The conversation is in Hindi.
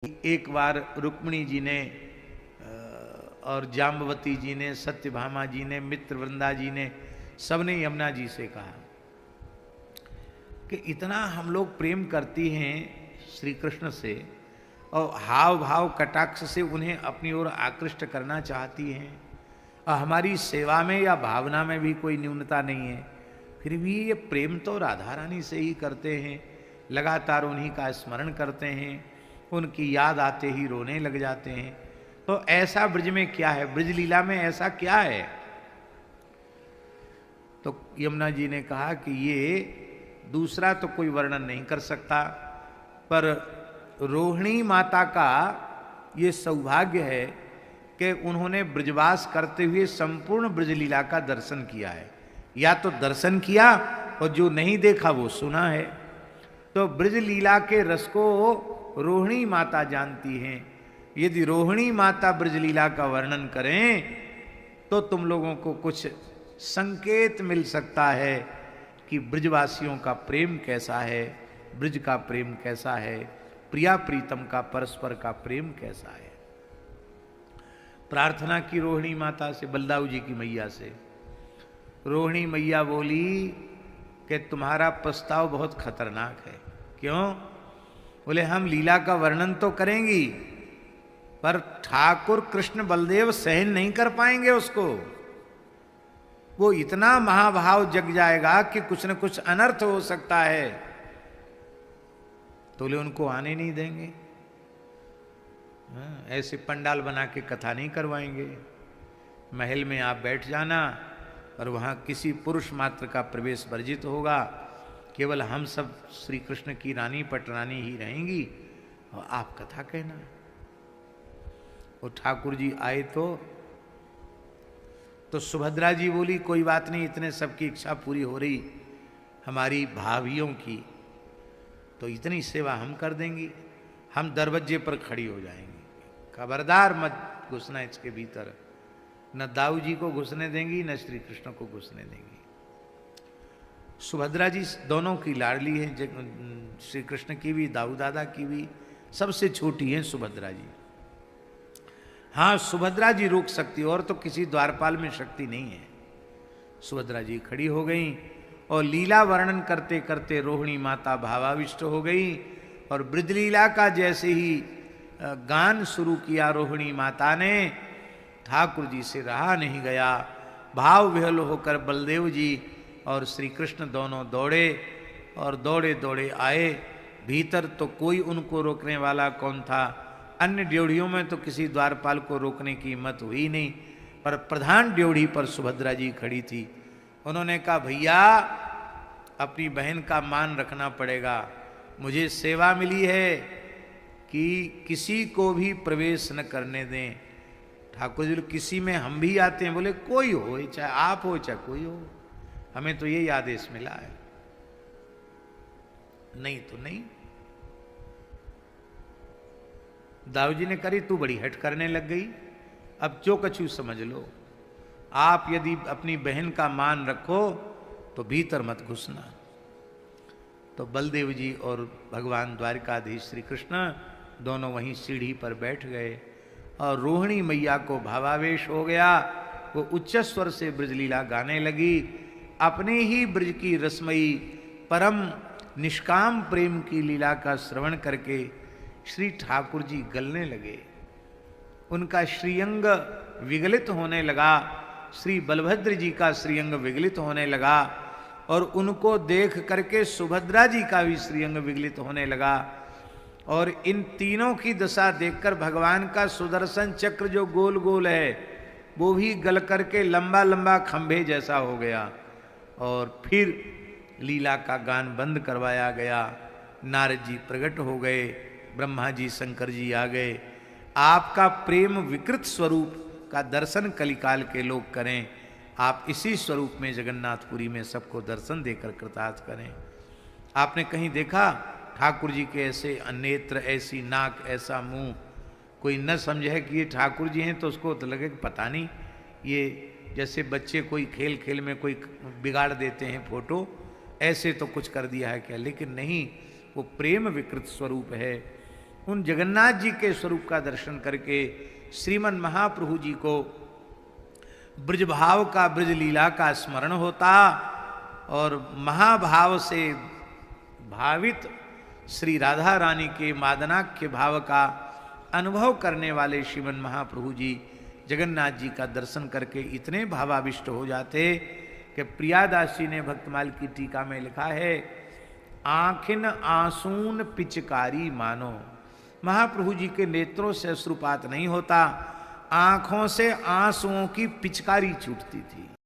एक बार रुक्मिणी जी ने और जाम्बवती जी ने, सत्यभामा जी ने, मित्रवृंदा जी ने, सबने यमुना जी से कहा कि इतना हम लोग प्रेम करती हैं श्री कृष्ण से और हाव भाव कटाक्ष से उन्हें अपनी ओर आकृष्ट करना चाहती हैं और हमारी सेवा में या भावना में भी कोई न्यूनता नहीं है, फिर भी ये प्रेम तो राधा रानी से ही करते हैं, लगातार उन्हीं का स्मरण करते हैं, उनकी याद आते ही रोने लग जाते हैं। तो ऐसा ब्रज में क्या है, ब्रज लीला में ऐसा क्या है? तो यमुना जी ने कहा कि ये दूसरा तो कोई वर्णन नहीं कर सकता, पर रोहिणी माता का ये सौभाग्य है कि उन्होंने ब्रजवास करते हुए संपूर्ण ब्रजलीला का दर्शन किया है, या तो दर्शन किया और जो नहीं देखा वो सुना है। तो ब्रजलीला के रस को रोहिणी माता जानती हैं। यदि रोहिणी माता ब्रजलीला का वर्णन करें तो तुम लोगों को कुछ संकेत मिल सकता है कि ब्रजवासियों का प्रेम कैसा है, ब्रज का प्रेम कैसा है, प्रिया प्रीतम का परस्पर का प्रेम कैसा है। प्रार्थना की रोहिणी माता से, बलदाऊ जी की मैया से। रोहिणी मैया बोली कि तुम्हारा प्रस्ताव बहुत खतरनाक है। क्यों? बोले हम लीला का वर्णन तो करेंगी पर ठाकुर कृष्ण बलदेव सहन नहीं कर पाएंगे उसको, वो इतना महाभाव जग जाएगा कि कुछ न कुछ अनर्थ हो सकता है, तो बोले उनको आने नहीं देंगे। ऐसे पंडाल बना के कथा नहीं करवाएंगे, महल में आप बैठ जाना और वहां किसी पुरुष मात्र का प्रवेश वर्जित होगा, केवल हम सब श्री कृष्ण की रानी पटरानी ही रहेंगी और आप कथा कहना। वो ठाकुर जी आए तो सुभद्रा जी बोली कोई बात नहीं, इतने सबकी इच्छा पूरी हो रही हमारी भाभियों की, तो इतनी सेवा हम कर देंगी, हम दरवाजे पर खड़ी हो जाएंगी, खबरदार मत घुसना इसके भीतर। न दाऊ जी को घुसने देंगी न श्री कृष्ण को घुसने देंगी। सुभद्रा जी दोनों की लाडली है, श्री कृष्ण की भी, दाऊ दादा की भी, सबसे छोटी है सुभद्रा जी। हाँ, सुभद्रा जी रोक सकती, और तो किसी द्वारपाल में शक्ति नहीं है। सुभद्रा जी खड़ी हो गई और लीला वर्णन करते करते रोहिणी माता भावाविष्ट हो गई और ब्रजलीला का जैसे ही गान शुरू किया रोहिणी माता ने, ठाकुर जी से रहा नहीं गया। भाव विहल होकर बलदेव जी और श्री कृष्ण दोनों दौड़े और दौड़े दौड़े आए भीतर। तो कोई उनको रोकने वाला कौन था? अन्य ड्योढ़ियों में तो किसी द्वारपाल को रोकने की हिम्मत हुई नहीं, पर प्रधान ड्योढ़ी पर सुभद्रा जी खड़ी थी। उन्होंने कहा भैया अपनी बहन का मान रखना पड़ेगा, मुझे सेवा मिली है कि किसी को भी प्रवेश न करने दें। ठाकुर जी किसी में हम भी आते हैं, बोले कोई हो, चाहे आप हो चाहे कोई हो, हमें तो यही आदेश मिला है, नहीं तो नहीं। दाऊ जी ने करी, तू बड़ी हट करने लग गई, अब जो कछु समझ लो, आप यदि अपनी बहन का मान रखो तो भीतर मत घुसना। तो बलदेव जी और भगवान द्वारिकाधीश श्री कृष्ण दोनों वहीं सीढ़ी पर बैठ गए और रोहिणी मैया को भावावेश हो गया। वो उच्च स्वर से ब्रजलीला गाने लगी, अपने ही ब्रज की रसमयी परम निष्काम प्रेम की लीला का श्रवण करके श्री ठाकुर जी गलने लगे, उनका श्रीअंग विगलित होने लगा, श्री बलभद्र जी का श्रीअंग विगलित होने लगा और उनको देख करके सुभद्रा जी का भी श्रीअंग विगलित होने लगा। और इन तीनों की दशा देखकर भगवान का सुदर्शन चक्र जो गोल गोल है वो भी गल करके लंबा लंबा खंभे जैसा हो गया और फिर लीला का गान बंद करवाया गया। नारद जी प्रकट हो गए, ब्रह्मा जी शंकर जी आ गए। आपका प्रेम विकृत स्वरूप का दर्शन कलिकाल के लोग करें, आप इसी स्वरूप में जगन्नाथपुरी में सबको दर्शन देकर कृतार्थ करें। आपने कहीं देखा ठाकुर जी के ऐसे नेत्र, ऐसी नाक, ऐसा मुंह, कोई न समझे कि ये ठाकुर जी हैं तो उसको तो लगे कि पता नहीं, ये जैसे बच्चे कोई खेल खेल में कोई बिगाड़ देते हैं फोटो, ऐसे तो कुछ कर दिया है क्या? लेकिन नहीं, वो प्रेम विकृत स्वरूप है। उन जगन्नाथ जी के स्वरूप का दर्शन करके श्रीमन महाप्रभु जी को ब्रज भाव का, ब्रज लीला का स्मरण होता और महाभाव से भावित श्री राधा रानी के मादनाख्य भाव का अनुभव करने वाले श्रीमन महाप्रभु जी जगन्नाथ जी का दर्शन करके इतने भावाविष्ट हो जाते कि प्रियादास जी ने भक्तमाल की टीका में लिखा है, आंखिन आंसून पिचकारी मानो। महाप्रभु जी के नेत्रों से अश्रुपात नहीं होता, आंखों से आंसुओं की पिचकारी छूटती थी।